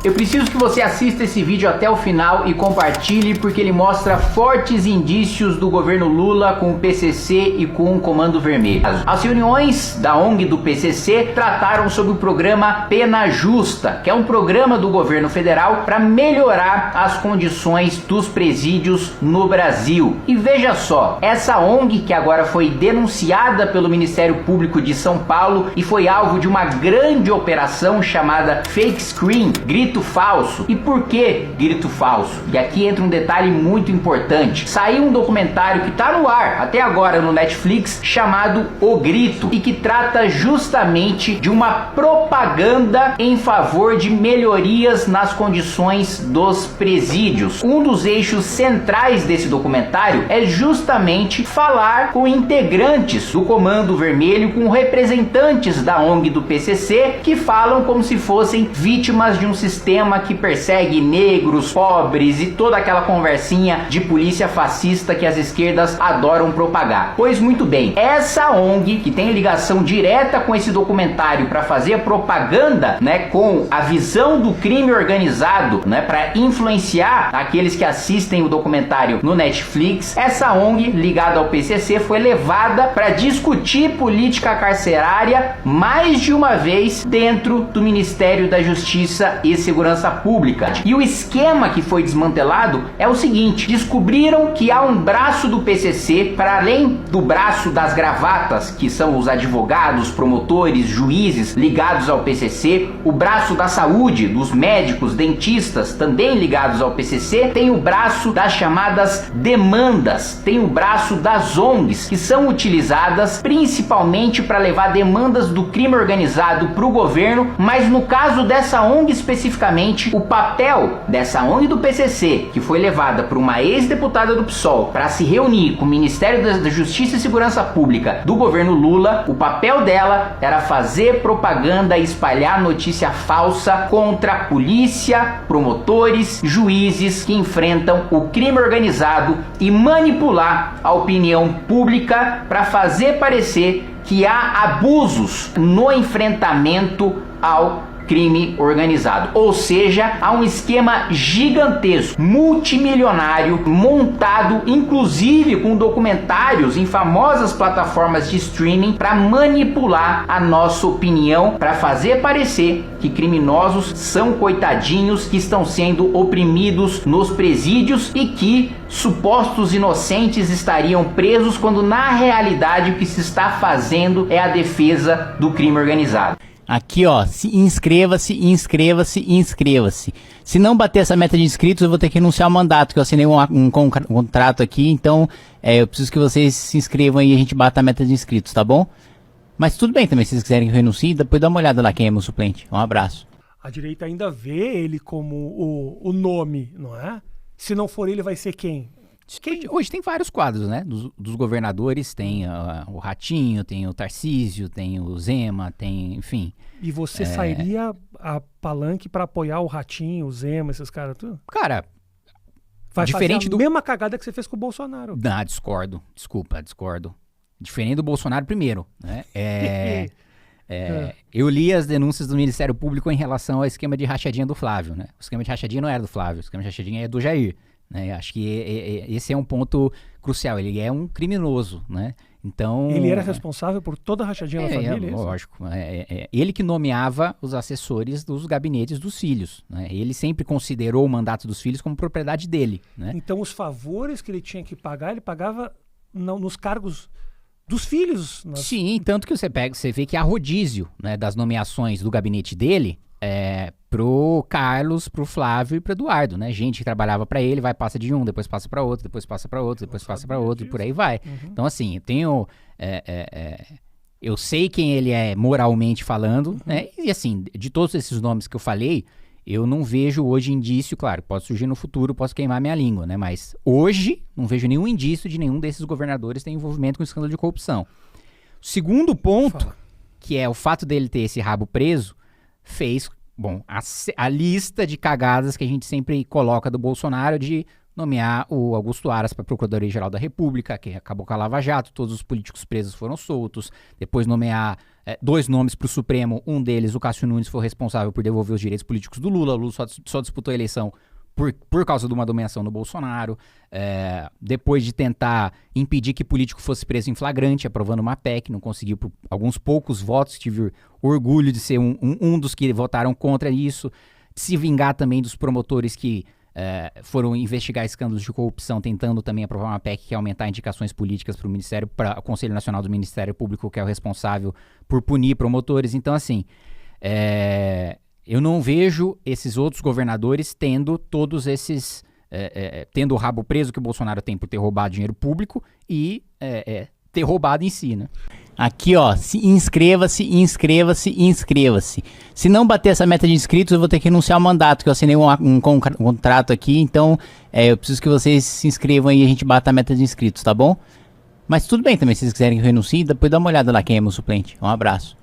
Eu preciso que você assista esse vídeo até o final e compartilhe, porque ele mostra fortes indícios do governo Lula com o PCC e com o Comando Vermelho. As reuniões da ONG do PCC trataram sobre o programa Pena Justa, que é um programa do governo federal para melhorar as condições dos presídios no Brasil. E veja só, essa ONG que agora foi denunciada pelo Ministério Público de São Paulo e foi alvo de uma grande operação chamada Fake Screen, grito falso. E por que grito falso? E aqui entra um detalhe muito importante. Saiu um documentário que está no ar até agora no Netflix chamado O Grito e que trata justamente de uma propaganda em favor de melhorias nas condições dos presídios. Um dos eixos centrais desse documentário é justamente falar com integrantes do Comando Vermelho, com representantes da ONG do PCC, que falam como se fossem vítimas de um sistema que persegue negros, pobres e toda aquela conversinha de polícia fascista que as esquerdas adoram propagar. Pois muito bem, essa ONG que tem ligação direta com esse documentário para fazer propaganda, né, com a visão do crime organizado, né, para influenciar aqueles que assistem o documentário no Netflix, essa ONG ligada ao PCC foi levada para discutir política carcerária mais de uma vez dentro do Ministério da Justiça e Segurança Pública. E o esquema que foi desmantelado é o seguinte: descobriram que há um braço do PCC, para além do braço das gravatas, que são os advogados, promotores, juízes ligados ao PCC, o braço da saúde, dos médicos, dentistas, também ligados ao PCC, tem o braço das chamadas demandas, tem o braço das ONGs, que são utilizadas principalmente para levar demandas do crime organizado para o governo, mas no caso dessa ONG especificamente, o papel dessa ONG do PCC, que foi levada por uma ex-deputada do PSOL para se reunir com o Ministério da Justiça e Segurança Pública do governo Lula, o papel dela era fazer propaganda e espalhar notícia falsa contra a polícia, promotores, juízes que enfrentam o crime organizado e manipular a opinião pública para fazer parecer que há abusos no enfrentamento ao crime organizado. Ou seja, há um esquema gigantesco, multimilionário, montado inclusive com documentários em famosas plataformas de streaming para manipular a nossa opinião, para fazer parecer que criminosos são coitadinhos que estão sendo oprimidos nos presídios e que supostos inocentes estariam presos, quando na realidade o que se está fazendo é a defesa do crime organizado. Aqui, ó, inscreva-se. Se não bater essa meta de inscritos, eu vou ter que renunciar ao mandato, que eu assinei um contrato aqui, então eu preciso que vocês se inscrevam e a gente bata a meta de inscritos, tá bom? Mas tudo bem também, se vocês quiserem que eu renuncie, depois dá uma olhada lá quem é meu suplente. Um abraço. A direita ainda vê ele como o nome, não é? Se não for ele, vai ser quem? Hoje tem vários quadros, né? Dos governadores, tem o Ratinho, tem o Tarcísio, tem o Zema, tem, enfim. E você sairia a palanque para apoiar o Ratinho, o Zema, esses caras tudo? Cara, vai diferente fazer a mesma cagada que você fez com o Bolsonaro. Não, discordo. Diferente do Bolsonaro primeiro, né? Eu li as denúncias do Ministério Público em relação ao esquema de rachadinha do Flávio, né? O esquema de rachadinha não era do Flávio, o esquema de rachadinha é do Jair. Né? Acho que esse é um ponto crucial. Ele é um criminoso, né? Então, ele era responsável por toda a rachadinha da família? Lógico. Ele que nomeava os assessores dos gabinetes dos filhos. Né? Ele sempre considerou o mandato dos filhos como propriedade dele. Né? Então, os favores que ele tinha que pagar, ele pagava nos cargos dos filhos. Sim, tanto que você vê que há rodízio, né, das nomeações do gabinete dele pro Carlos, pro Flávio e pro Eduardo, né? Gente que trabalhava para ele, passa de um, depois passa para outro, depois passa para outro, depois passa para outro, e por aí vai. Uhum. Então, assim, eu sei quem ele é moralmente falando, né? E assim, de todos esses nomes que eu falei, eu não vejo hoje indício, claro, pode surgir no futuro, posso queimar minha língua, né? Mas hoje não vejo nenhum indício de nenhum desses governadores ter envolvimento com escândalo de corrupção. O segundo ponto, que é o fato dele ter esse rabo preso, fez, a lista de cagadas que a gente sempre coloca do Bolsonaro de nomear o Augusto Aras para Procuradoria-Geral da República, que acabou com a Lava Jato, todos os políticos presos foram soltos. Depois nomear 2 nomes para o Supremo, um deles, o Cássio Nunes, foi responsável por devolver os direitos políticos do Lula. O Lula só disputou a eleição por causa de uma nomeação do Bolsonaro. Depois de tentar impedir que político fosse preso em flagrante, aprovando uma PEC, não conseguiu por alguns poucos votos. Tive orgulho de ser um dos que votaram contra isso. Se vingar também dos promotores que foram investigar escândalos de corrupção, tentando também aprovar uma PEC que ia aumentar indicações políticas para o Conselho Nacional do Ministério Público, que é o responsável por punir promotores. Então, assim, eu não vejo esses outros governadores tendo todos esses... tendo o rabo preso que o Bolsonaro tem por ter roubado dinheiro público e ter roubado em si, né? Aqui, ó, inscreva-se. Se não bater essa meta de inscritos, eu vou ter que renunciar ao mandato, que eu assinei um contrato aqui, então eu preciso que vocês se inscrevam aí e a gente bata a meta de inscritos, tá bom? Mas tudo bem também, se vocês quiserem que eu renuncie, depois dá uma olhada lá quem é meu suplente. Um abraço.